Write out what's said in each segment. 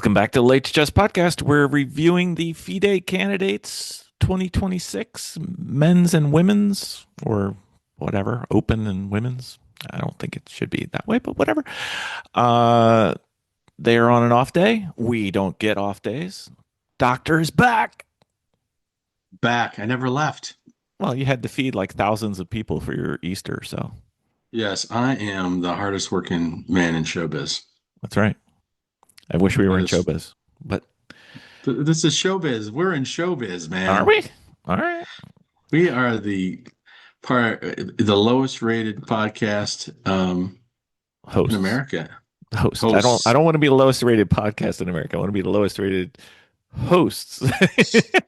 Welcome back to the Late Chess Podcast. We're reviewing the FIDE candidates 2026, men's and women's, or whatever, open and women's. I don't think it should be that way, but whatever. Uh, they are on an off day. We don't get off days. Doctor is back. Back. I never left. Well, you had to feed like thousands of people for your Easter, so Yes, I am the hardest working man in showbiz. that's right. I wish we were That in is, showbiz, but this is showbiz. We're in showbiz, are man. we? All right. We are the lowest rated podcast in Hosts. America. Host. I Hosts. don't want to be the lowest rated podcast in America. I want to be the lowest rated hosts.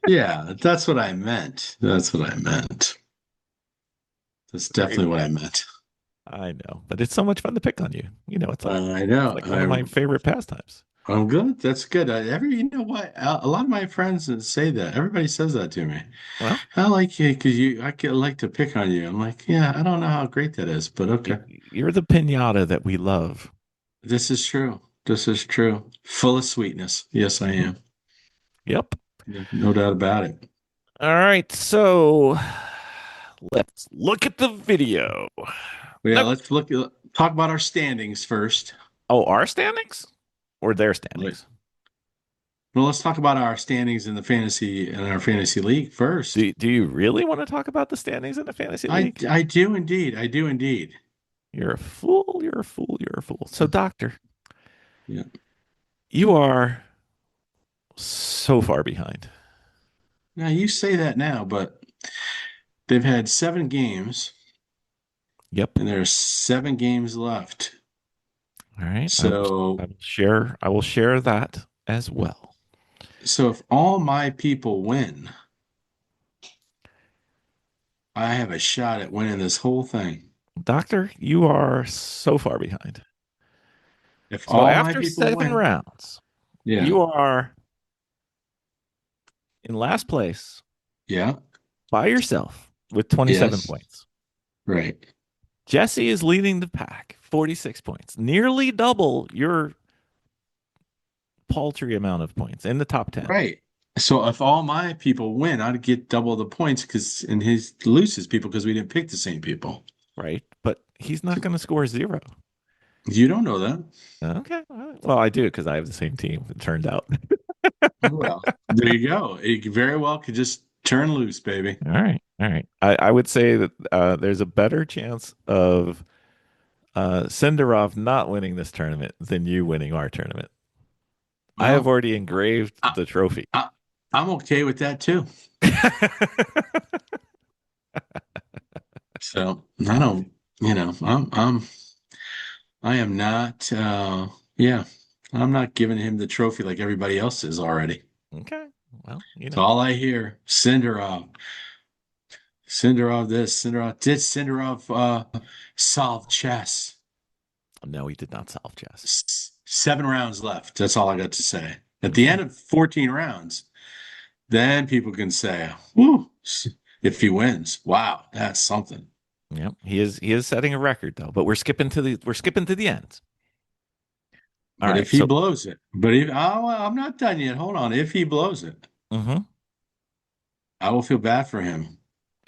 Yeah, that's what I meant. That's what I meant. That's Very definitely what good. I meant. I know, but it's so much fun to pick on you. You know, I it's know. like one of my favorite pastimes. I'm good. That's good. You know what? A lot of my friends say that. Everybody says that to me. Well, I like you because like to pick on you. I'm like, yeah, I don't know how great that is, but okay. you're the pinata that we love. This is true. This is true. Full of sweetness. Yes, I Mhm. am. Yep. No doubt about it. All right, so let's look at the video. But yeah, Nope. let's talk about our standings first. Oh, our standings or their Like, standings? well, let's talk about our standings in our fantasy league first. Do you really want to talk about the standings in the fantasy league? I do indeed. I do indeed. You're a fool. You're a fool. You're a fool. So, doctor, Yeah. you are so far behind. Now you say that now, but they've had 7 games Yep. and there's 7 games left. All right. So I will share that as well. so if all my people win, I have a shot at winning this whole thing. Doctor, you are so far behind. If So all my after people 7 rounds, yeah, you are in last place yeah, by yourself with 27 yes, points. right, Jesse is leading the pack, 46 points, nearly double your paltry amount of points in the top 10, right. So if all my people win, I'd get double the points and his loses people because we didn't pick the same people. right? But he's not going to score zero. You don't know that. Okay. All right. Well, I do because I have the same team, it turned out. Well, there you go. It very well could just turn loose, baby. All right. All right. I would say that there's a better chance of Sindarov not winning this tournament than you winning our tournament. I have Well, already engraved I, the trophy. I'm okay with that too. So I don't, I am not, yeah, I'm not giving him the trophy like everybody else is already. Okay. Well, It's all I hear. Sindarov this, did Sindarov solve chess? no, he did not solve chess. 7 rounds left. That's all I got to say. At the Okay. end of 14 rounds, then people can say, "Woo!" If he wins, wow, that's something. Yep. He is setting a record though, but we're skipping to the end. All But right. if he So, blows it, but if oh, well, I'm not done yet. Hold on. If he blows it, mhm. I will feel bad for him.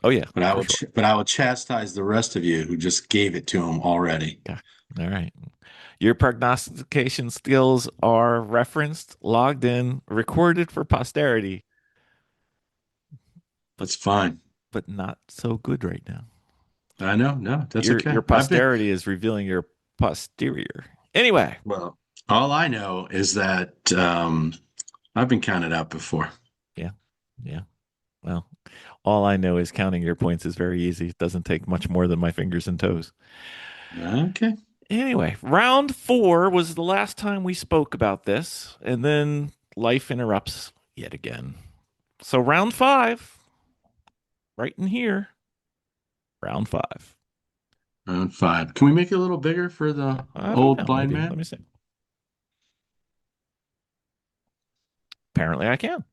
Oh yeah, But I for will, sure. but I will chastise the rest of you who just gave it to him already. Yeah. All right. Your prognostication skills are referenced, logged in, recorded for posterity, but That's fine. not so good right now. I know. No, that's Your okay. I've been, posterity is revealing your posterior. Anyway, well, all I know is that I've been counted out before. yeah. Yeah. Well, all I know is counting your points is very easy. It doesn't take much more than my fingers and toes. Okay. Anyway, round 4 was the last time we spoke about this, and then life interrupts yet again. So round 5, right in here, round 5. Round 5. Can we make it a little bigger for the I don't old know. blind Maybe. man? Let me see. Apparently, I can.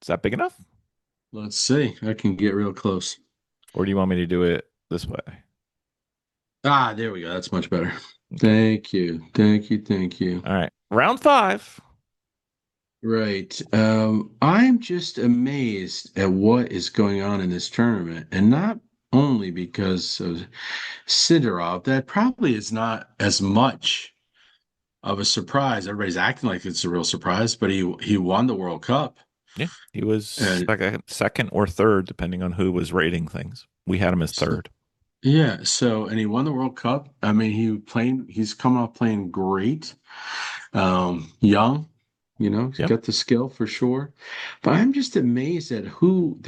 Is that big enough? Let's see. I can get real close. Or do you want me to do it this way? Ah, there we go. That's much better. Okay. Thank you. Thank you. Thank you. All right. Round five. Right. I'm just amazed at what is going on in this tournament, and not only because of Sidorov. That probably is not as much of a surprise. Everybody's acting like it's a real surprise, but he won the World Cup. Yeah, he was And like a second or third, depending on who was rating things. We had him as so, third. yeah, so and he won the World Cup. I mean, he's coming off playing great. Young, he's Yep. got the skill for sure. But I'm just amazed at who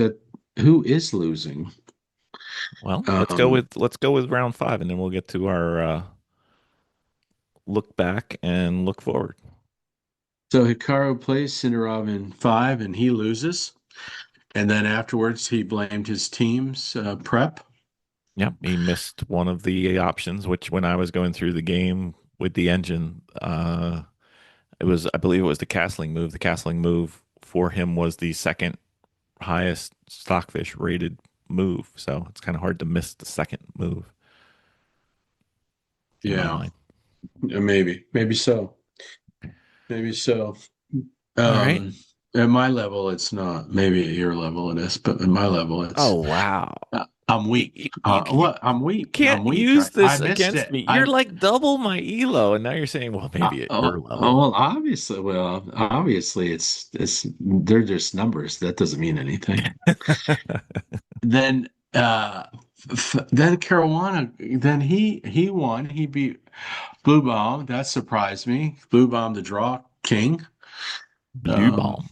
is losing. Well, Um, let's go with round five, and then we'll get to our look back and look forward. so Hikaru plays Sindarov in five and he loses. And then afterwards he blamed his team's prep. Yep, he missed one of the options, which when I was going through the game with the engine, it was I believe it was the castling move. The castling move for him was the second highest stockfish rated move, so it's kind of hard to miss the second move in my Yeah, mind. maybe so. Maybe so. All right. Um, at my level, it's not. Maybe at your level it is, but at my level, Oh wow. I'm weak. You What? I'm weak. can't I'm weak. use I this missed against it. me. You're like double my elo, and now you're saying, well, maybe at your level. Well, obviously, it's they're just numbers. That doesn't mean anything. Then, then Caruana, then he won. He beat Blue Bomb. That surprised me. Blue Bomb, the draw king. Blue Um, ball.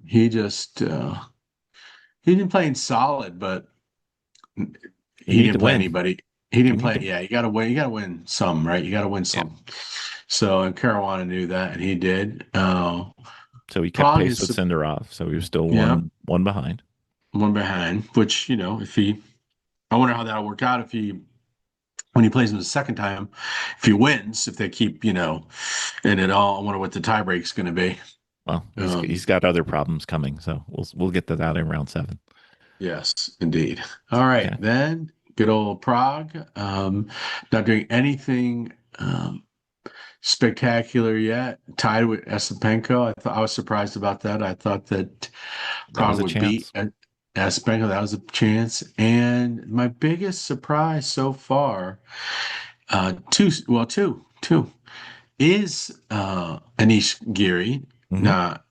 he just he didn't play in solid, but You he need to didn't play win. anybody. He You didn't need play. to. Yeah, you got to win. You got to win some, right? You got to win Yeah. some. So, and Caruana knew that, and he did. So he kept Prague pace with is, Sindarov, so he was still yeah, one behind. one behind. Which if he, I wonder how that'll work out if he when he plays him the second time, if he wins, if they keep, in it all. I wonder what the tiebreak's going to be. Well, Um, he's got other problems coming, so we'll get to that in round seven. yes, indeed. All right, Okay. then good old Prague. Not doing anything spectacular yet. Tied with Esipenko. I was surprised about that. I thought that That was Prague a would beat chance. Esipenko. That was a chance. And my biggest surprise so far, two, is Anish Giri Hmm. not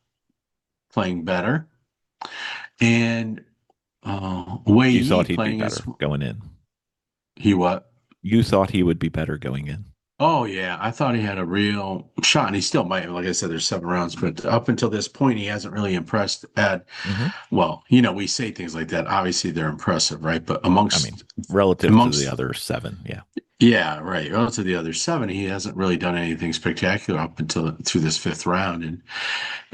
playing better, and Wei You Yi thought he'd be playing as better going in. he what? You thought he would be better going in. Oh yeah, I thought he had a real shot, and he still might. Like I said, there's 7 rounds, but up until this point, he hasn't really impressed. At Hmm. well, we say things like that. Obviously, they're impressive, right? But I mean, amongst relative to the amongst other seven, yeah. yeah, right. Relative to the other seven, he hasn't really done anything spectacular up until through this fifth round,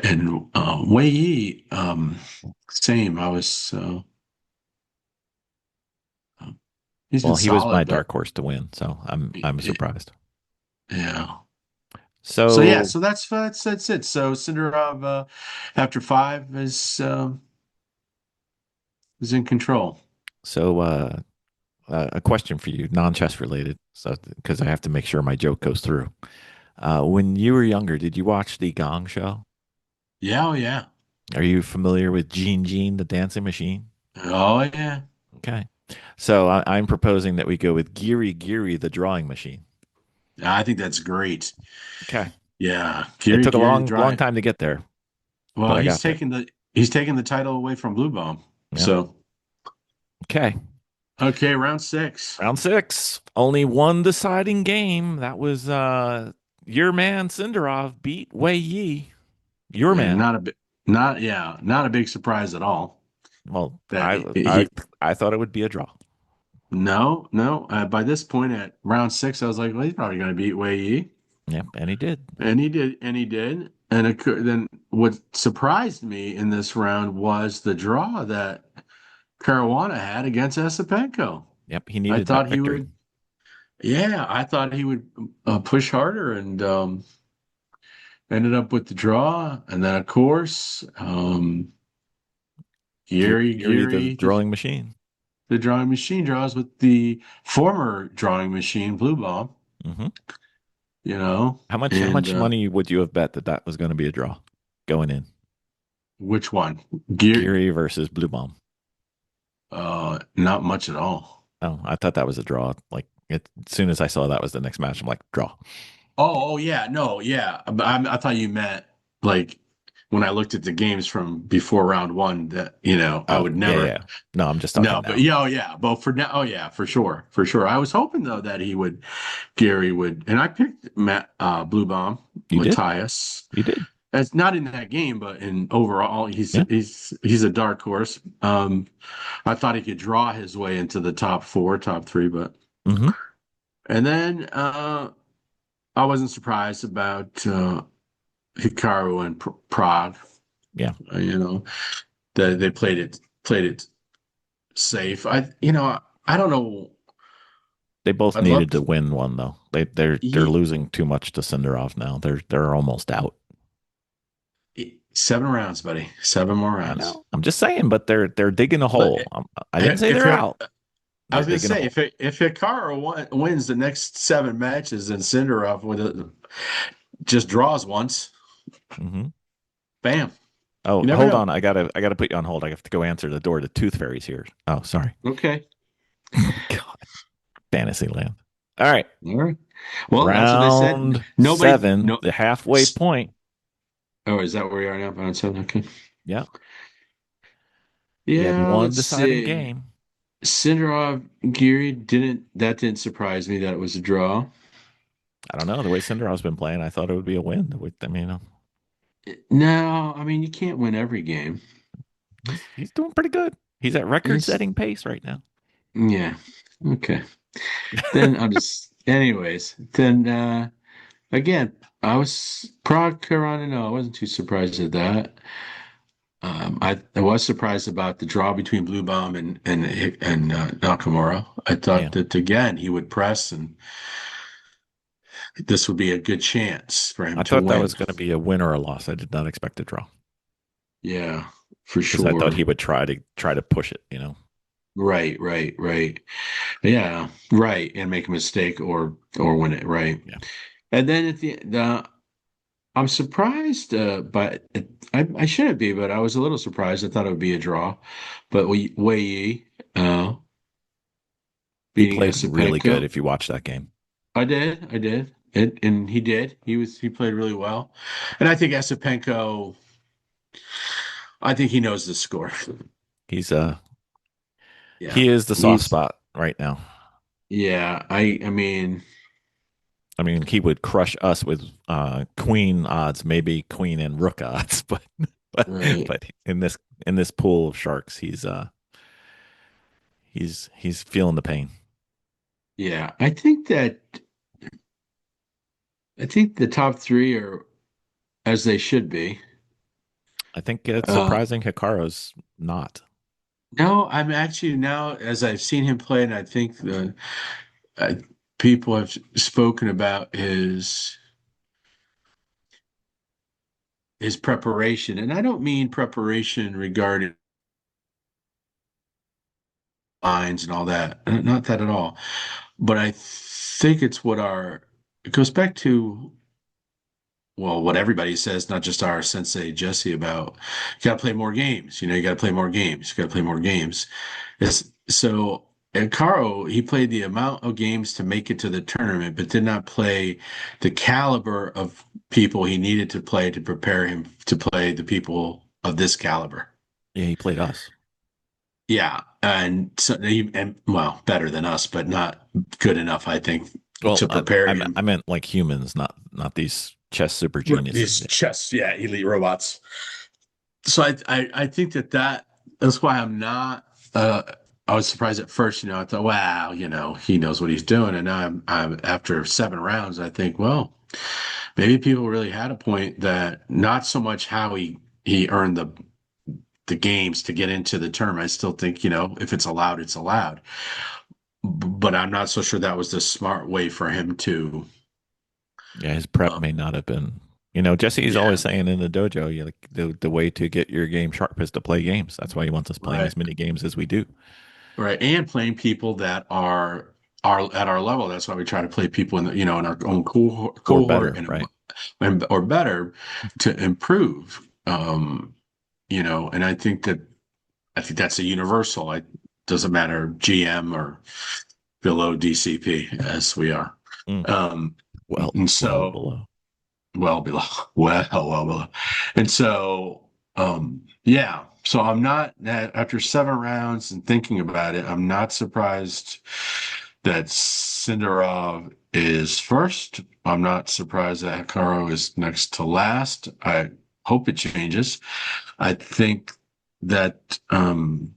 and Wei Yi, same. I was he's been Well, he was my solid, but dark horse to win, so I'm surprised. yeah. So yeah, So so that's it. So Sindarov, after five, is in control. so a question for you, non-chess related, so because I have to make sure my joke goes through. When you were younger, did you watch the Gong Show? Yeah, oh yeah, Are you familiar with Gene Gene, the dancing machine? oh yeah. Okay. So I'm proposing that we go with Geary Geary, the drawing machine. I think that's great. Okay. Yeah, It Gary took a Gary long Dry. time to get there, Well, but I got there. he's taking the title away from Blue Bomb. Yep. So Okay. okay, round six. Round six. Only one deciding game. That was your man Sindarov beat Wei Yi. Your Yeah, man. not a big surprise at all. Well, That he I thought it would be a draw. no. By this point at round six, I was like, well, he's probably going to beat Wei Yi. Yep, and he did. And he did, and he did. And then what surprised me in this round was the draw that Caruana had against Esipenko. Yep, he I needed that thought he victory. would, yeah, I thought he would push harder, and ended up with the draw. And then, of course, Geary, the Gary, drawing machine. the drawing machine draws with the former drawing machine, Blue Bomb. Hmm. you know. How And much money would you have bet that that was going to be a draw going in? which one? Gear? Geary versus Blue Bomb. Not much at all. Oh, I thought that was a draw. Like as soon as I saw that was the next match, I'm like, draw. Oh, yeah, no, yeah. But I thought you meant like when I looked at the games from before round one that, I Oh, would yeah, never. yeah. No, I'm just talking No, but now. yeah, oh yeah, but for now, oh yeah, for sure, for sure. I was hoping though that Gary would, and I picked Blue Bomb, You did. Matthias. You did. That's not in that game, but in overall, Yeah. he's a dark horse. I thought he could draw his way into the top four, top three, but Mm-hmm. and then I wasn't surprised about Hikaru and Prague. Yeah. You know, they played it safe. I don't know. They both I'd love needed to win one though. They're to. losing too much to Cinderov now. They're almost out. 7 rounds, buddy. 7 more I rounds. know. I'm just saying, but they're digging a But hole. I didn't say if they're you're, out. I They're was gonna digging a say hole. if Hikaru wins the next 7 matches and Sindarov just draws once, Mm-hmm. bam. Oh, You never hold know. on. I gotta put you on hold. I have to go answer the door. The Tooth Fairy's here. Oh, sorry. Okay. God, Fantasyland. All right. All right. Well, that's what they said. Round Nobody. seven, No. the halfway point. Oh, is that where we are now? Round seven. Okay. Yeah. We have Yeah. one Let's deciding see. game. Sindarov Geary didn't surprise me that it was a draw. I don't know. The way Cinderella's been playing, I thought it would be a win. I mean, No, I mean you can't win every game. he's doing pretty good. He's at record It's setting pace right now. yeah. Okay. Then I'll just anyways, then again, I was Prague Karana, no, I wasn't too surprised at that. I was surprised about the draw between Blue Bomb and Nakamura. I Yeah. thought that again he would press and this would be a good chance for him I to thought that was win. going to be a win or a loss. I did not expect a draw Yeah, for because I thought sure. he would try to push it, you know. Right, right, right. Yeah, right, and make a mistake or win it, right. Yeah. And then at the I'm surprised, but I shouldn't be, but I was a little surprised. I thought it would be a draw, but Wei Yi He beating played really good Esipenko. if you watch that game. I did, and he did. He played really well, and I think Esipenko. I think he knows the score. He's Yeah, he is the soft he's spot right now. yeah. I mean, I mean, he would crush us with queen odds, maybe queen and rook odds, but right. but in this pool of sharks, he's feeling the pain. Yeah, I think the top three are as they should be. I think it's Uh, surprising Hikaru's not. no, I'm actually now as I've seen him play, and I think the uh, people have spoken about his preparation, and I don't mean preparation regarding lines and all that, not that at all. But I think it's it goes back to well, what everybody says, not just our sensei Jesse about you got to play more games. You got to play more games. You got to play more games. So, and Caro, he played the amount of games to make it to the tournament, but did not play the caliber of people he needed to play to prepare him to play the people of this caliber. Yeah, he played us. Yeah, and so and well, better than us, but not good enough, I think, Well, to prepare him. I meant like humans, not these chess super Right. geniuses. These chess, yeah, elite robots. So I think that's why I'm not I was surprised at first, I thought, wow, he knows what he's doing. And now I'm after 7 rounds, I think, well, maybe people really had a point that not so much how he earned the games to get into the tournament. I still think, if it's allowed, it's allowed. But I'm not so sure that was the smart way for him to Yeah, his prep um, may not have been. You know, Jesse's yeah, always saying in the dojo, you like the way to get your game sharp is to play games. That's why he wants us playing right. as many games as we do. Right. And playing people that are our at our level. That's why we try to play people in the, in our own or cohort better, right? and or better to improve. And I think that's a universal. It doesn't matter GM or below DCP as we are. Mm, Um, well, and well so below. well below, well below. And so, yeah. So I'm not after 7 rounds and thinking about it, I'm not surprised that Sindarov is first. I'm not surprised that Hikaru is next to last. I hope it changes. I think that Well,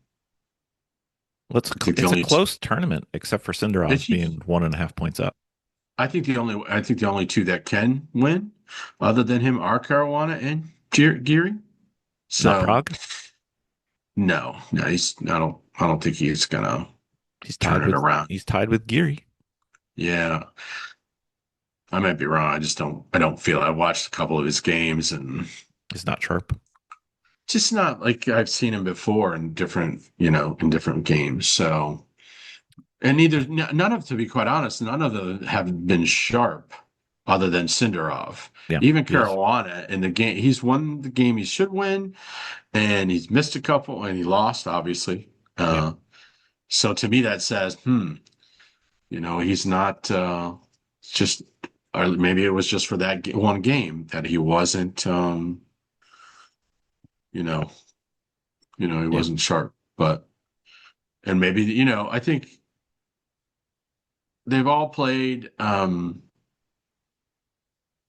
I think the it's a only close tournament, except for Sindarov being 1.5 points up. I think the only two that can win, other than him, are Caruana and Geary. Not So Prague. no, I don't think he's gonna turn it around. He's tied with Geary. Yeah, I might be wrong. I don't feel. I watched a couple of his games and He's not sharp. just not like I've seen him before in in different games. So, and none of, to be quite honest, none of them have been sharp other than Sindarov. Yeah, Even yes, Caruana in the game, he's won the game he should win, and he's missed a couple, and he lost, obviously. yeah, So to me, that says, he's not just, or maybe it was just for that one game that he wasn't, you know, he yeah. wasn't sharp. But and maybe I think they've all played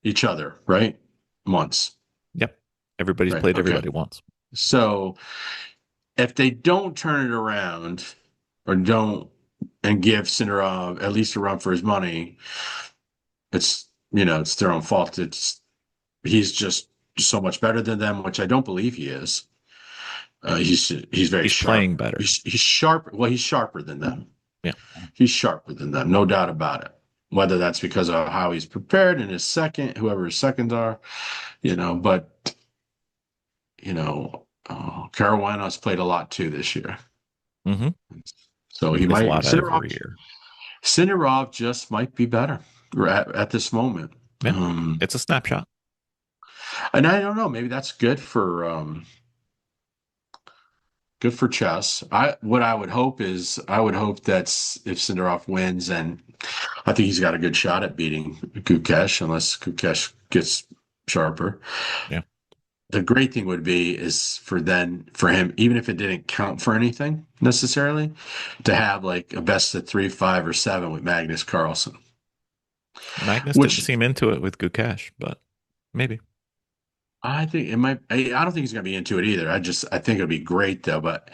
each other, right? Once, Yep. Everybody's right? played Okay. everybody once. So if they don't turn it around or don't and give Sindarov at least a run for his money, it's their own fault. He's just so much better than them, which I don't believe he is. He's very He's sharp. playing better. He's sharp. Well, he's sharper than them. Yeah. He's sharper than them, no doubt about it. Whether that's because of how he's prepared in his second, whoever his seconds are, but Carolina's played a lot too this year, Mm-hmm. so He he plays a might lot every year. Sindarov just might be better at this moment. Yeah. It's a snapshot. And I don't know, maybe that's good for chess. What I would hope is I would hope that if Sindarov wins, and I think he's got a good shot at beating Gukesh unless Gukesh gets sharper. Yeah. The great thing would be is for him, even if it didn't count for anything necessarily, to have like a best of 3, 5, or 7 with Magnus Carlsen. Magnus didn't Which seem into it with Gukesh, but maybe. I think it might. I don't think he's going to be into it either. I think it'd be great though. But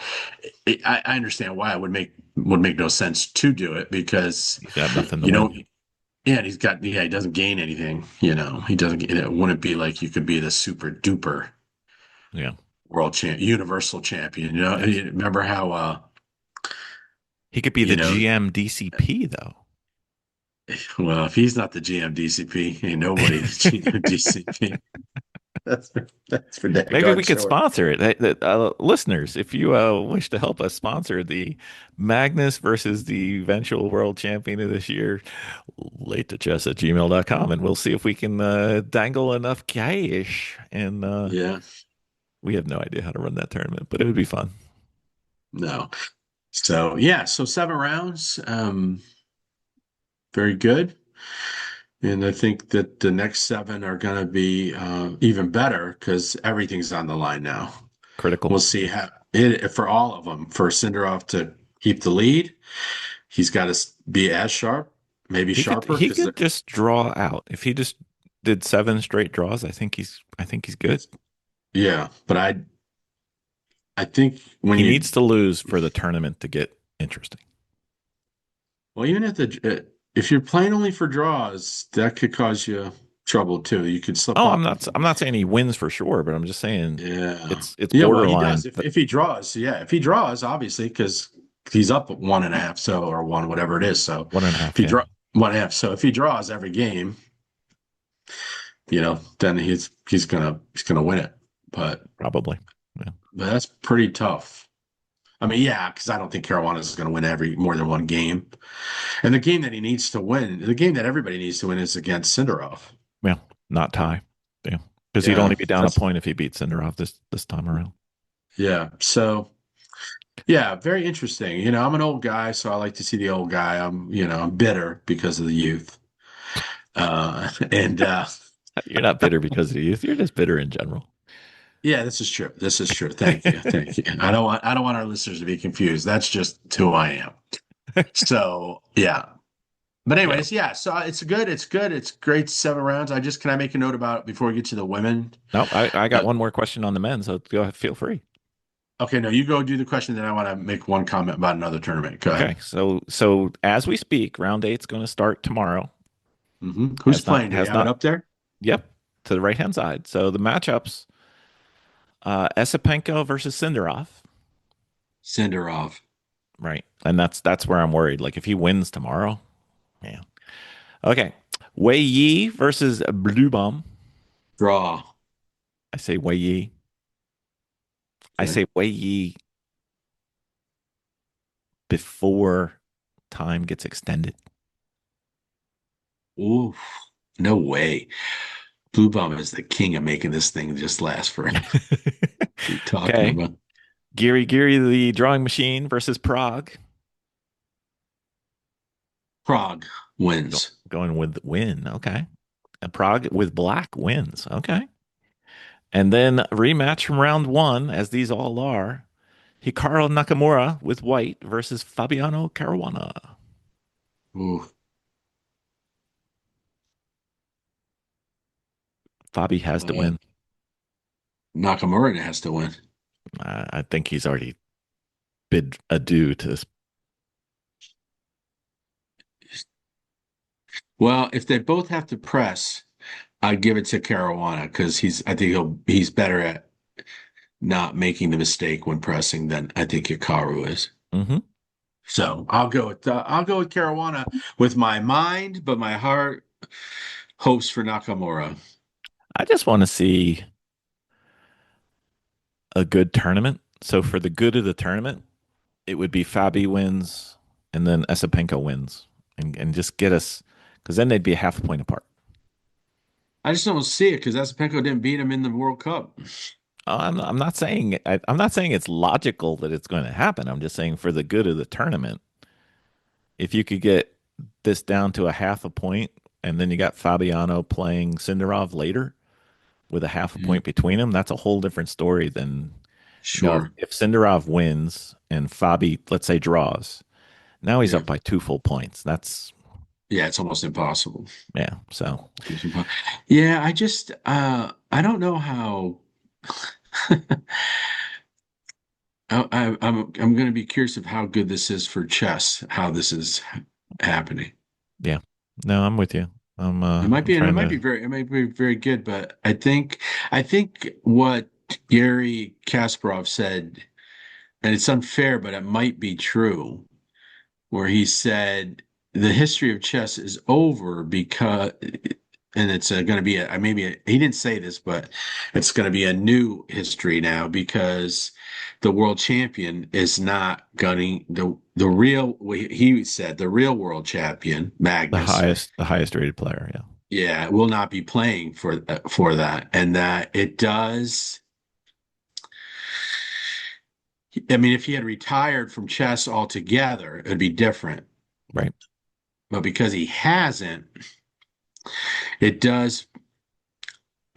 I understand why it would make no sense to do it because, He's got nothing to you know, win. yeah, and he doesn't gain anything. He doesn't. It wouldn't be like you could be the super duper Yeah. universal champion. Yes. You remember how, He could be you the know, GM DCP though. well, if he's not the GM DCP, ain't nobody the GM DCP. That's for Maybe daggone we could sure. sponsor it. Listeners, if you wish to help us sponsor the Magnus versus the eventual world champion of this year, late to chess at gmail.com, and we'll see if we can dangle enough cash. And Yeah, we have no idea how to run that tournament, but it would be fun. no. So yeah, so 7 rounds, very good. And I think that the next 7 are going to be even better because everything's on the line now. Critical. We'll see how for all of them. For Sindarov to keep the lead, he's got to be as sharp, maybe sharper, He because could just draw out. If he just did 7 straight draws, I think he's good. yeah. But I think when He you needs to lose for the tournament to get interesting. well, even if you're playing only for draws, that could cause you trouble too. You could slip Oh, up. I'm not saying he wins for sure, but I'm just saying Yeah. it's Yeah, well, he does. borderline. If he draws, yeah. If he draws, obviously, because he's up 1.5, so or one, whatever it is. So One and a if half, he yeah, draw 1.5, so if he draws every game, then he's gonna win it. But probably. Yeah. but that's pretty tough. I mean, yeah, because I don't think Carolina is going to win every more than one game. And the game that he needs to win, the game that everybody needs to win, is against Sindarov. Well, not tie. Yeah. Because he'd Yeah, only be down a that's point if he beat Sinderoff this time around. yeah. So yeah, very interesting. I'm an old guy, so I like to see the old guy. I'm bitter because of the youth. And You're not bitter because of the youth. You're just bitter in general. Yeah, this is true. This is true. Thank you. Thank you. I don't want our listeners to be confused. That's just who I am. So yeah. But Yeah. anyways, yeah. So it's good. It's good. It's great 7 rounds. Can I make a note about before we get to the women? No, I got Uh, one more question on the men, so go ahead, feel free. okay, no, you go do the question, then I want to make one comment about another tournament. Go ahead. Okay, so as we speak, round eight's going to start tomorrow. Who's playing? Do we Has have it not. up there? Yep, to the right hand side. So the matchups: Esipenko versus Sinderov. Sindarov. Right, and that's where I'm worried. Like if he wins tomorrow, man. Okay, Wei Yi versus Blue Bomb. Draw. I say Wei Yi. I Okay. say Wei Yi before time gets extended. Ooh, no way. Blue Bomb is the king of making this thing just last forever. What are you talking Okay, about? Giri the drawing machine versus Prague. Prague wins. Going with win. Okay. And Prague with black wins. Okay. And then rematch from round one, as these all are. Hikaru Nakamura with white versus Fabiano Caruana. Ooh. Fabi has to Uh, win. Nakamura has to win. I think he's already bid adieu to this. Well, if they both have to press, I'd give it to Caruana because I think he's better at not making the mistake when pressing than I think Hikaru is. Hmm. So I'll go with Caruana with my mind, but my heart hopes for Nakamura. I just want to see a good tournament. So for the good of the tournament, it would be Fabi wins and then Esipenko wins and just get us, because then they'd be a half a point apart. I just don't see it because Asapenko didn't beat him in the World Cup. I'm not saying I'm not saying it's logical that it's going to happen. I'm just saying for the good of the tournament, if you could get this down to a half a point, and then you got Fabiano playing Sindarov later with a half a Mhm. point between them, that's a whole different story than Sure. if Sindarov wins and Fabi, let's say, draws. Now he's Yeah. up by 2 full points. That's Yeah, it's almost impossible. yeah. So Yeah, I don't know how I'm going to be curious of how good this is for chess, how this is happening. yeah. No, I'm with you. It might I'm be, and trying to it might be very good, but I think what Gary Kasparov said, and it's unfair, but it might be true, where he said the history of chess is over because, and it's going to be he didn't say this, but it's going to be a new history now because the world champion is not gunning the real. He said the real world champion Magnus, the highest rated player. Yeah. yeah, will not be playing for that, and that it does. I mean, if he had retired from chess altogether, it'd be different. Right. But because he hasn't, it does,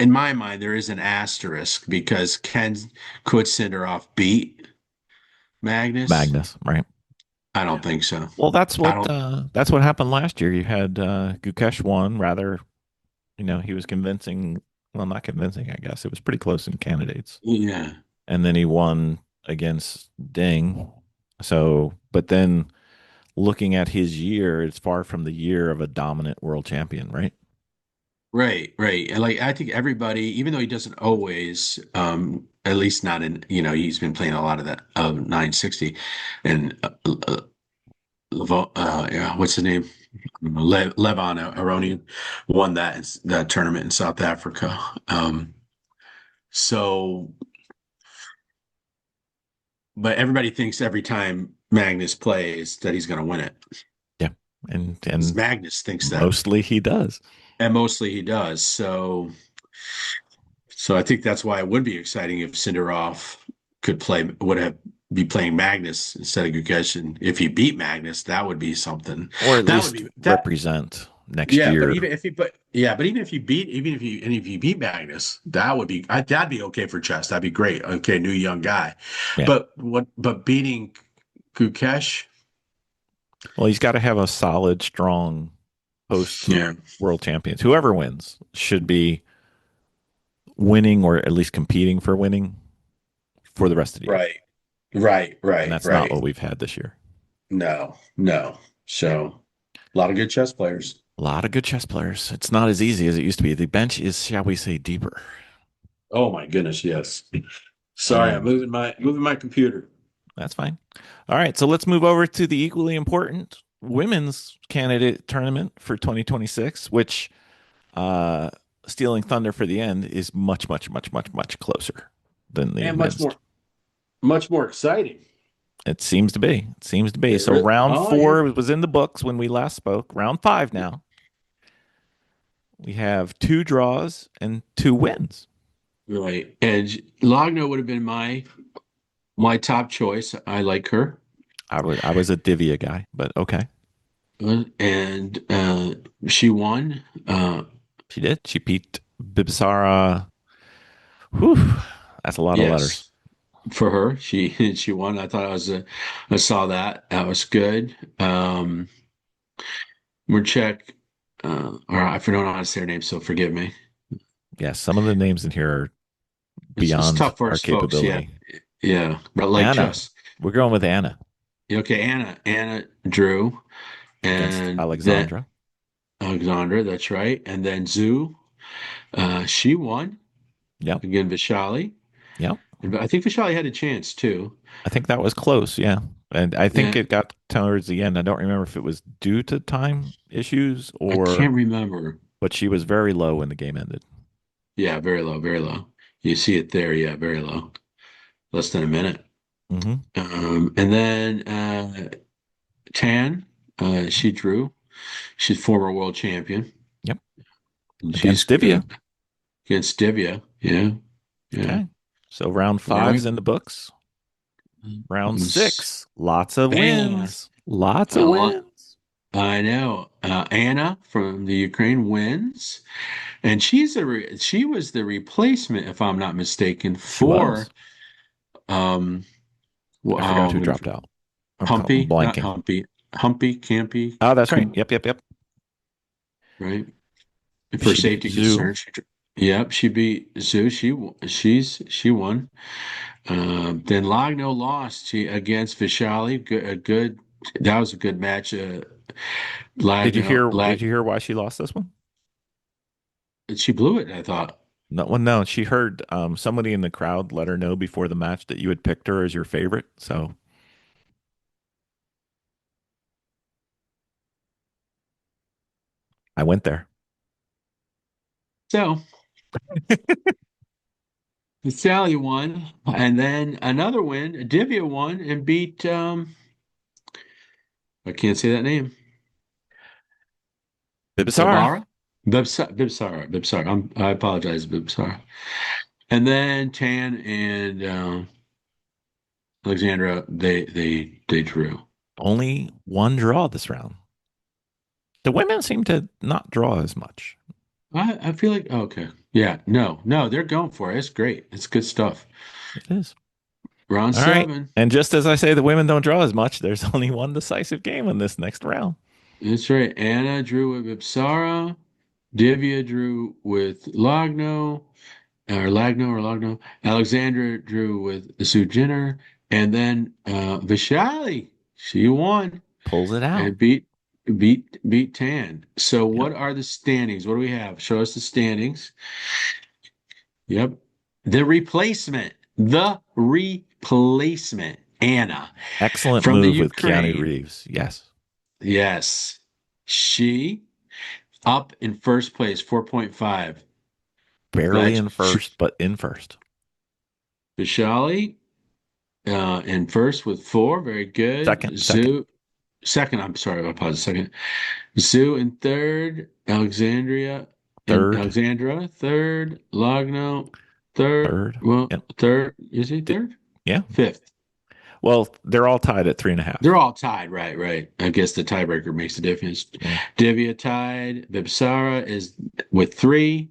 in my mind, there is an asterisk because could Sinderoff beat Magnus? Magnus. Right. I don't think so. Well, I don't. that's what happened last year. You had Gukesh won rather, he was convincing. Well, not convincing, I guess. It was pretty close in candidates. Yeah. And then he won against Ding. So, but then looking at his year, it's far from the year of a dominant world champion, right? Right, right. And like I think everybody, even though he doesn't always, at least not in, he's been playing a lot of that 960 and yeah, what's his name? Levon Aronian won that tournament in South Africa. So but everybody thinks every time Magnus plays that he's going to win it. Yeah. And 'Cause and Magnus thinks that, mostly he does. and mostly he does. So I think that's why it would be exciting if Sindarov would have be playing Magnus instead of Gukesh. And if he beat Magnus, that would be something. Or at That would least be that. represent next Yeah, but year. even if he but yeah, but even if you beat Magnus, that'd be okay for chess. That'd be great. Okay, new young guy. Yeah. But beating Gukesh, Well, he's got to have a solid, strong post yeah, world champions. Whoever wins should be winning or at least competing for winning for the rest of the year. right, right, And right, that's not right. what we've had this year. No, no. So a lot of good chess players. A lot of good chess players. It's not as easy as it used to be. The bench is, shall we say, deeper. Oh my goodness, yes. Sorry, I'm Um, moving my computer. that's fine. All right, so let's move over to the equally important women's candidate tournament for 2026, which uh, stealing thunder for the end is much, much, much, much, much closer than the And men's. much more exciting. It seems to be. It seems to be. So round Oh yeah. four was in the books when we last spoke. Round five now. We have two draws and two wins. Right. And Logno would have been my top choice. I like her. I was a Divya guy, but okay. And she won. She did. She beat Bibsara. Whew. That's a lot of letters. Yes, for her. She won. I saw that. That was good. Murchek, or I don't know how to say her name, so forgive me. Yeah, some of the names in here are It's beyond tough for our us folks, yeah. capability. Yeah. But like Anna. chess. We're going with Anna Okay, Anna drew, against and then Alexandra. Alexandra, that's right. And then Zoo, she won Yep. again, Vishali. Yep. And I think Vishali had a chance too. I think that was close. Yeah. And I think Yeah, it got towards the end. I don't remember if it was due to time issues I or, can't remember. but she was very low when the game ended. Yeah, very low, very low. You see it there, yeah, very low. Less than a minute. Hmm. And then Tan, she drew. She's former world champion. Yep. And Against she's Divya. against Divya. Yeah, yeah. Okay. So round All right. five's in the books. Round It's- six, lots of And wins. Lots of a lot. wins. I know. Anna from the Ukraine wins, and she was the replacement, if I'm not mistaken, She for was. um. I Oh, forgot I'm who gonna dropped out. I'm Humpy, not blanking. Humpy, Humpy, Campy, Oh, that's right. Yep, yep, yep. right? For She beat safety Zoo. concerns, yep, she beat Sue. She won. Then Lagno lost against Vishali. A good. That was a good match. Lagno, Did you hear why she lost this one? she blew it, I thought. No, well, no. She heard somebody in the crowd let her know before the match that you had picked her as your favorite. So I went there. So Sally won, and then another win. Divya won and beat. I can't say that name. Bibisara. Bibara. Bibsara. I apologize, Bibsara. And then Tan and Alexandra, they drew. Only one draw this round. The women seem to not draw as much. I feel like okay, yeah, no, they're going for it. It's great. It's good stuff. It is. Round All right. seven. And just as I say, the women don't draw as much. There's only one decisive game in this next round. That's right. Anna drew with Ipsara. Divya drew with Lagno. Alexandra drew with Sujinner. And then Vishali, she won Pulls it out. and beat Tan. So Yep. what are the standings? What do we have? Show us the standings. Yep. The replacement, Anna Excellent from the move with Keanu Ukraine. Reeves. Yes. Yes. She up in first place, 4.5. Barely Glad in first, but in first. Vishali in first with four. Very good. Second, Zoo second. I'm sorry, I apologize. Second. Zoo in third. Alexandria and third, Alexandra third. Logno third. third. Well, Yep. third. Is he Di- third? yeah. Fifth. Well, they're all tied at three and a They're half. all tied, right? Right. I guess the tiebreaker makes a difference. Yeah. Divya tied. Bibsara is with three.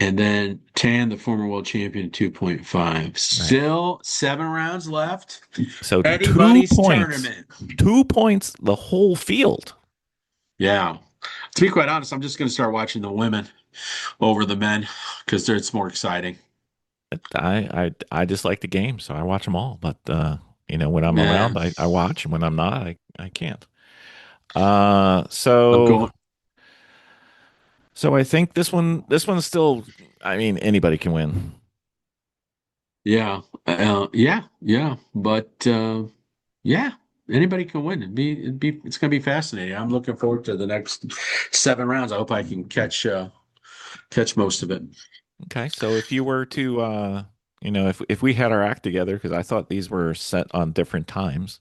And then Tan, the former world champion, 2.5. Right. Still 7 rounds left. So two Anybody's points, tournament. 2 points, the whole field. Yeah. To be quite honest, I'm just going to start watching the women over the men because it's more exciting. I just like the game, so I watch them all. But when I'm Yeah. around, I watch, and when I'm not, I can't. Uh, I'm so going. so I think this one's still. I mean, anybody can win. Yeah. Yeah. But yeah, anybody can win. It's going to be fascinating. I'm looking forward to the next 7 rounds. I hope I can catch most of it. Okay, so if you were to, if we had our act together, because I thought these were set on different times,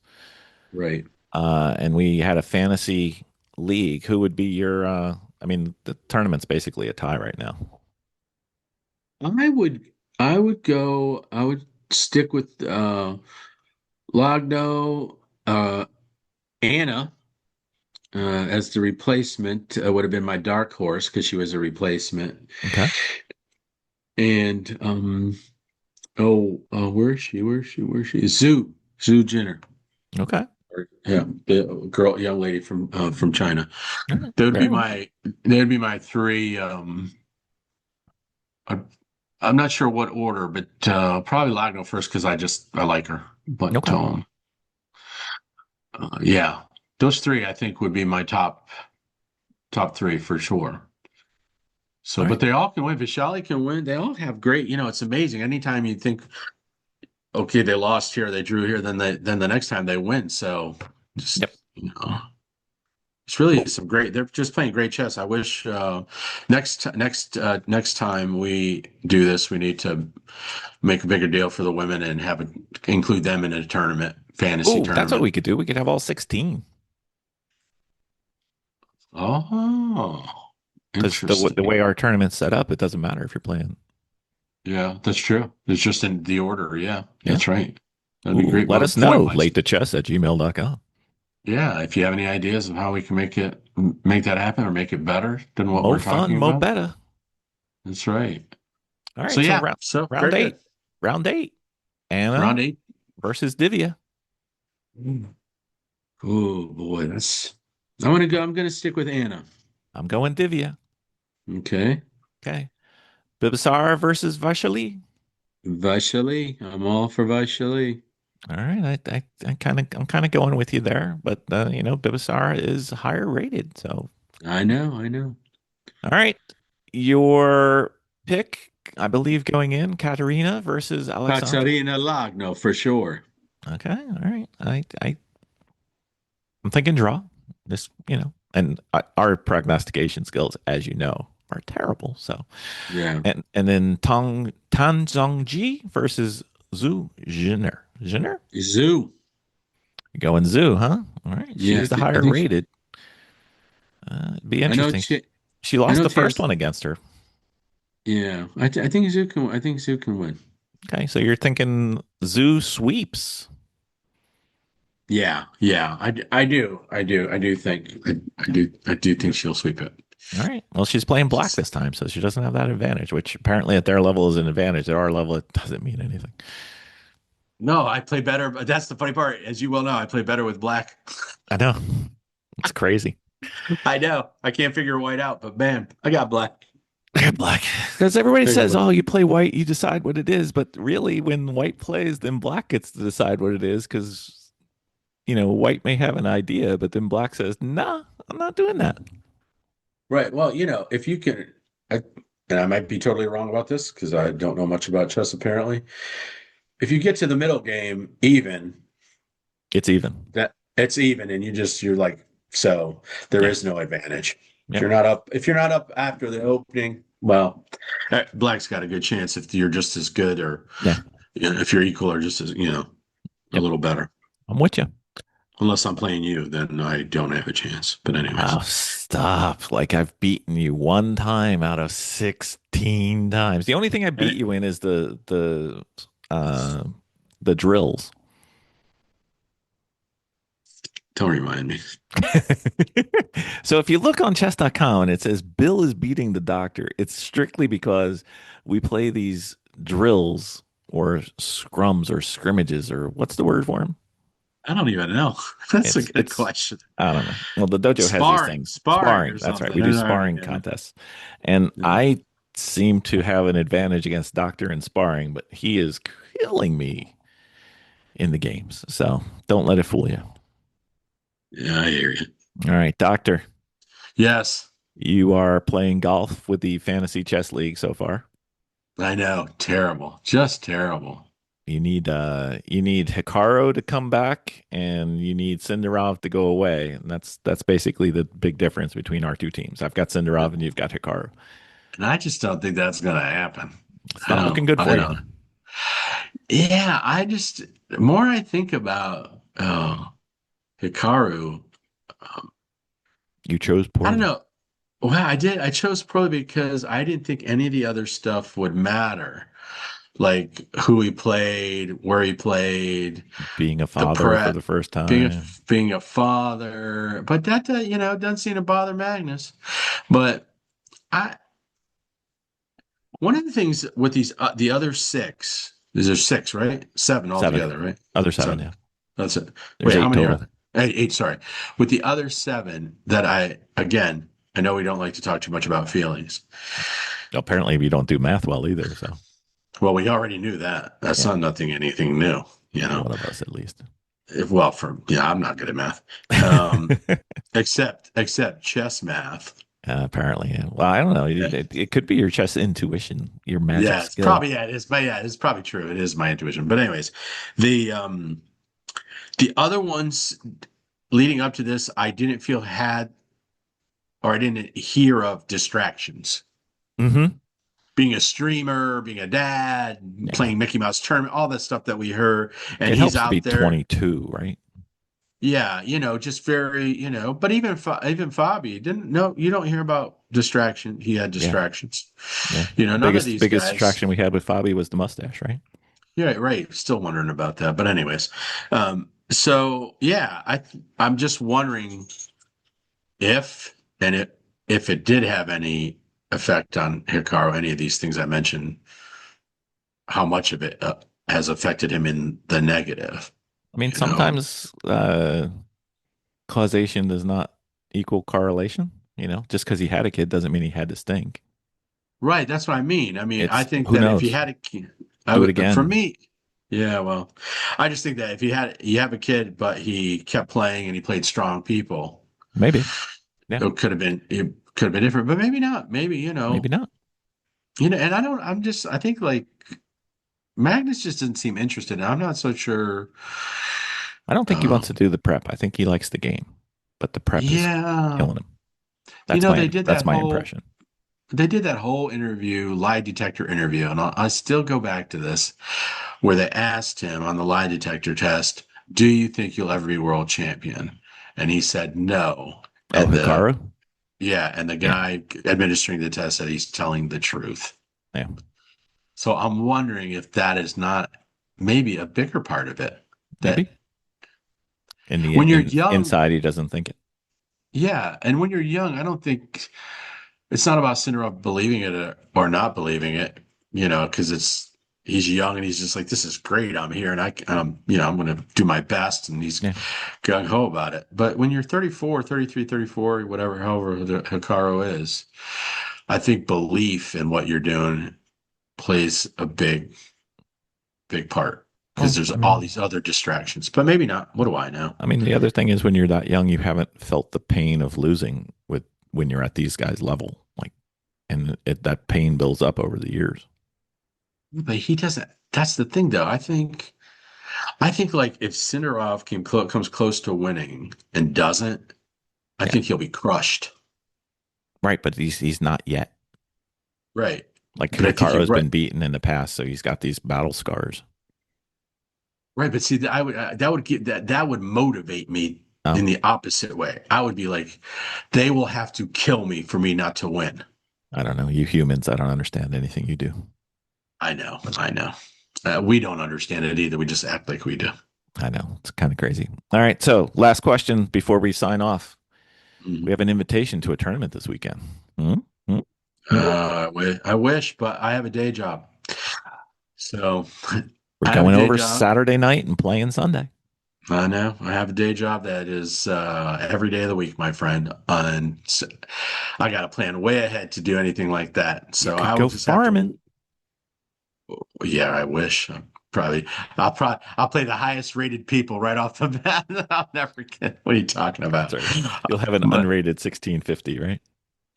Right. and we had a fantasy league, who would be your? I mean, the tournament's basically a tie right now. I would stick with Logno, Anna as the replacement would have been my dark horse because she was a replacement. Okay. And where is she? Where is she? Zoo Jenner. Okay. Yeah, the young lady from China. All right. That would be Very well. my three. I, I'm not sure what order, but probably Lagno first because I like her. But Okay. yeah, those three I think would be my top three for sure. So, All but right. they all can win. Vishali can win. They all have great. It's amazing. Anytime you think, okay, they lost here, they drew here, then the next time they win. So, just Yep. it's really Well, some great. They're just playing great chess. I wish next time we do this, we need to make a bigger deal for the women and include them in a tournament, fantasy oh, that's what tournament. we could do. We could have all 16 Oh, because the interesting. way our tournament's set up, it doesn't matter if you're playing. Yeah, that's true. It's just in the order. Yeah, Yeah. that's right. That'd be Ooh, great. let Well, us point know. wise, Late to chess at gmail.com. yeah. If you have any ideas of how we can make that happen or make it better than what Mo we're fun, talking mo about, better. that's right. All So right. So yeah, so round very good. eight. Round eight. Round Anna eight. versus Divya. Oh boy, that's. I want to go. I'm going to stick with Anna. I'm going Divya. Okay. Okay. Bibisara versus Vaishali. Vaishali. I'm all for Vaishali. All right. I'm kind of going with you there, but Bibisara is higher rated. So, I know. I know. all right. Your pick, I believe, going in, Katerina versus Alexandra. Katarina Lagno for sure. Okay. All right. I'm thinking draw. And our prognostication skills, as you know, are terrible. So, Yeah. and then Tan Zhongji versus Zhu Zhiner. Zhiner? Zoo. Going Zhu, huh? All right. Yeah. She's the I higher think. rated. It'd be I know. interesting. She I lost know. the first Tan's. one against her. Yeah. I think Zoo can. I think Zoo can win. Okay. So you're thinking Zhu sweeps. Yeah. Yeah. I do think. I do think she'll sweep it. All right. Well, she's playing black this time, so she doesn't have that advantage, which apparently at their level is an advantage. At our level, it doesn't mean anything. No, I play better, but that's the funny part. As you well know, I play better with black. I know. It's crazy. I know. I can't figure white out, but bam, I got black. I got black. Because everybody I got says, black. oh, you play white, you decide what it is. But really, when white plays, then black gets to decide what it is because, white may have an idea, but then black says, nah, I'm not doing that. Right. Well, if you can, I, and I might be totally wrong about this because I don't know much about chess apparently. If you get to the middle game even, It's even. that it's even, and you're like, so there Yeah. is no advantage. If Yep. you're not up after the opening, well, black's got a good chance if you're just as good or Yeah. if you're equal or just as. a Yep. little better. I'm with you. Unless I'm playing you, then I don't have a chance. But anyways, Oh, stop. Like I've beaten you one time out of 16 times. The only thing I and beat you in is uh the drills. don't remind me. So if you look on chess.com and it says Bill is beating the doctor, it's strictly because we play these drills or scrums or scrimmages or what's the word for them? I don't even know. That's a good It's question. I don't know. Well, the dojo has these Sparring, things. sparring Sparring. or That's right. something. We do All right. sparring Yeah. contests. And Yeah. I seem to have an advantage against Doctor in sparring, but he is killing me in the games. So don't let it fool you. Yeah, I hear you. All right, Doctor, Yes, you are playing golf with the Fantasy Chess League so far. I know. Terrible. Just terrible. You need Hikaru to come back and you need Sindarov to go away. And that's basically the big difference between our two teams. I've got Sindarov and you've got Hikaru. And I just don't think that's going to happen. It's not looking good I for you. don't. Yeah, I just, the more I think about Hikaru, um, You chose I don't poorly. know. Well, I did. I chose probably because I didn't think any of the other stuff would matter, like who he played, where he played, Being a the father for prep, the first being a, time. being a father. But that, doesn't seem to bother Magnus. But I, one of the things with these, the other six, is there six, right? Seven Seven. altogether, right? Other seven, Seven. yeah. That's it. There's Wait, how eight many are total. there? Eight, sorry. With the other seven that again, I know we don't like to talk too much about feelings. Apparently we don't do math well either, so Well, we already knew that. That's yeah. not anything new, you know. One of us at least. Well, I'm not good at math. Except chess math. Apparently, yeah. Well, I don't know. Yeah, It could be your chess intuition, your magic yeah, it's skill. probably yeah, it is, but yeah, it's probably true. It is my intuition. But anyways, the other ones leading up to this, I didn't feel had or I didn't hear of distractions. Mm-hmm. Being a streamer, being a dad, Yeah. playing Mickey Mouse tournament, all that stuff that we heard, and It he's helps to be out there. 22, right? Yeah, just very, but even Fabi didn't know you don't hear about distraction. He had Yeah. distractions. Yeah. None of these Biggest guys. attraction we had with Fabi was the mustache, right? Yeah, right. Still wondering about that. But anyways, so yeah, I'm just wondering if and it if it did have any effect on Hikaru, any of these things I mentioned, how much of it has affected him in the negative, I mean, you know? sometimes causation does not equal correlation. Just because he had a kid doesn't mean he had to stink. Right, that's what I mean. I mean, I It's think who that if he knows? had a kid, Do it for again. me, yeah, well, I just think that if you have a kid, but he kept playing and he played strong people, Maybe. Yeah. it could have been different, but maybe not. Maybe, Maybe not. and I think like Magnus just didn't seem interested. I'm not so sure. I don't think he wants to Um, do the prep. I think he likes the game, but the prep is yeah, killing him. That's my they did that's that my whole impression. interview, lie detector interview, and I still go back to this, where they asked him on the lie detector test, "Do you think you'll ever be world champion?" And he said no. Oh, And Hikaru? the Yeah. guy administering the test said he's telling the truth. Yeah. So I'm wondering if that is not maybe a bigger part of it. That Maybe. In the when you're young, inside he doesn't think it. yeah, and when you're young, I don't think it's not about Cinderella believing it or not believing it, because he's young and he's just like, this is great. I'm here and I'm going to do my best. And he's Yeah. gung ho about it. But when you're 34, 33, 34, whatever, however the Hikaru is, I think belief in what you're doing plays a big, big part because Well, there's all these other distractions, but maybe not. What do I know? the other thing is when you're that young, you haven't felt the pain of losing with when you're at these guys' level. And that pain builds up over the years. But he doesn't. That's the thing, though. I think like if Sindarov comes close to winning and doesn't, I Yeah. think he'll be crushed. Right. But he's not yet. Right. Like But I think Hikaru you're has right. been beaten in the past, so he's got these battle scars. Right, but see, I would that would get that would motivate me in Oh, the opposite way. I would be like, they will have to kill me for me not to win. I don't know. You humans, I don't understand anything you do. I know, I know. We don't understand it either. We just act like we do. I know. It's kind of crazy. All right. So, last question before we sign off. We Mhm. have an invitation to a tournament this weekend. Hmm? Hmm? Hmm? I wish, but I have a day job. So We're I have a going day over job. Saturday night and playing Sunday. I know. I have a day job that is every day of the week, my friend. And so I got to plan way ahead to do anything like that. You So could I will go just have farming. to. Yeah, I wish. Probably. I'll play the highest rated people right off the bat. I'll never get. What are you talking That's about? right. You'll have an But unrated 1650, right?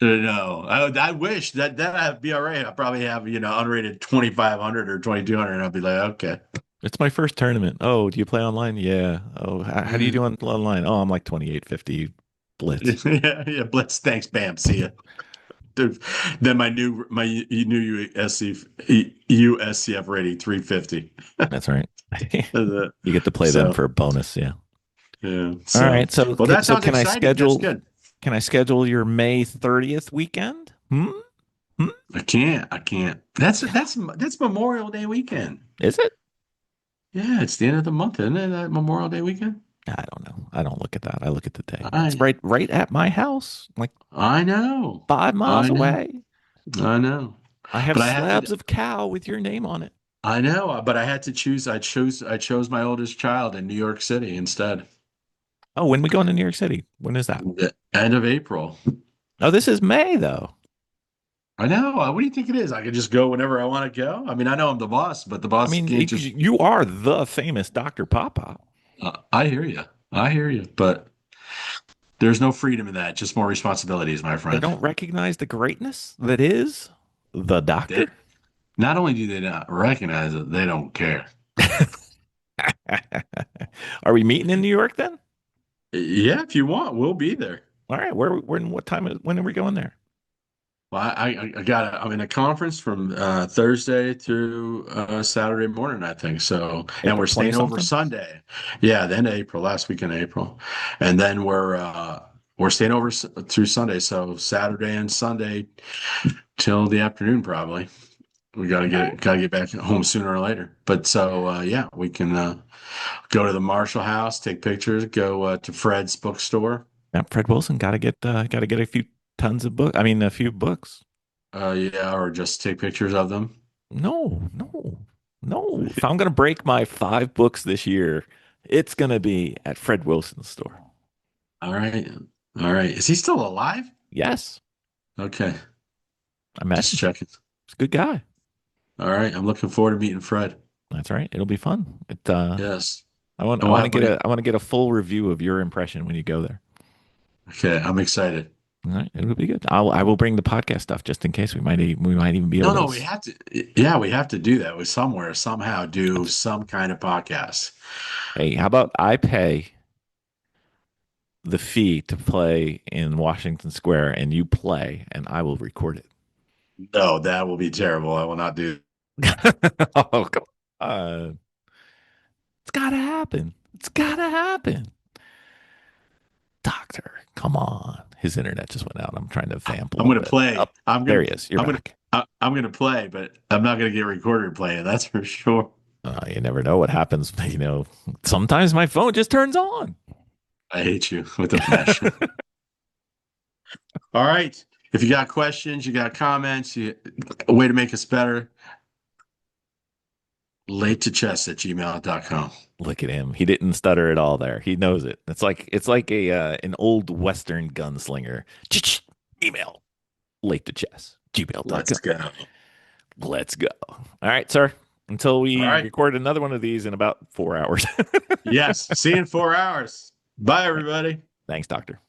no, I wish that I'd be all right. I probably have unrated 2500 or 2200, and I'll be like, okay. It's my first tournament. Oh, do you play online? Yeah. Oh, how do you Yeah, do online? Oh, I'm like 2850 blitz. yeah. Blitz. Thanks. Bam. See ya. Dude, then my new USCF rating 350. That's right. Uh, You get to play them So for a bonus. Yeah. yeah. All So right. So, well, that so sounds exciting. That's good. can I schedule your May 30th weekend? Hmm? Hmm? I can't. I can't. That's Memorial Day weekend. Is it? Yeah, it's the end of the month, isn't it? That Memorial Day weekend. I don't know. I don't look at that. I look at the day. It's I right at my house, like I know. 5 miles I know. away. I know. I have But I had slabs to. of cow with your name on it. I know. But I had to choose. I chose my oldest child in New York City instead. Oh, when we going to New York City? When is that? The end of April. Oh, this is May though. I know. What do you think it is? I could just go whenever I want to go. I mean, I know I'm the boss, but the I boss mean, can't just. you are the famous Dr. Papa. I hear you. I hear you. But there's no freedom in that. Just more responsibilities, my They friend. don't recognize the greatness that is the They, doctor. not only do they not recognize it, they don't care. Are we meeting in New York then? Yeah, if you want, we'll be there. All right. What time, when are we going there? Well, I'm in a conference from Thursday through Saturday morning, I think. So, and April we're 20 staying over something? Sunday. Yeah, then April, last week in April, and then we're staying over through Sunday. So Saturday and Sunday till the afternoon, probably. We All right. gotta get back home sooner or later. But so yeah, we can go to the Marshall House, take pictures, go to Fred's bookstore. Now, Fred Wilson got to get a few tons of book. I mean, a few books. Yeah, or just take pictures of them. No, no, no. If I'm gonna break my 5 books this year, it's gonna be at Fred Wilson's store. All right. All right. Is he still alive? Yes, Okay. I met Just him. checking. He's a good guy. All right. I'm looking forward to meeting Fred. That's right. It'll be fun. Yes. I And we'll want to have get my, a full review of your impression when you go there. okay. I'm excited. All right, it'll be good. I will bring the podcast stuff just in case we might even be No, able no, to. we have to. Yeah, we have to do that. We somewhere, somehow do some kind of podcast. Hey, how about I pay the fee to play in Washington Square and you play and I will record it. No, that will be terrible. I will not do. Oh, come on. It's gotta happen. It's gotta happen. Doctor, come on. His internet just went out. I'm trying to vamp a I'm little going to bit. play. Up. There he is. You're back. I'm going to play, but I'm not going to get recorded playing. That's for sure. You never know what happens. Sometimes my phone just turns on. I hate you with a passion. All right. If you got questions, you got comments, a way to make us better, late to chess at gmail.com. Look at him. He didn't stutter at all there. He knows it. It's like a an old Western gunslinger. Email late to chess. Let's Gmail.com. go. Let's go. All right, sir. Until All we right. record another one of these in about 4 hours. Yes. See you in 4 hours. Bye, everybody. Thanks, doctor.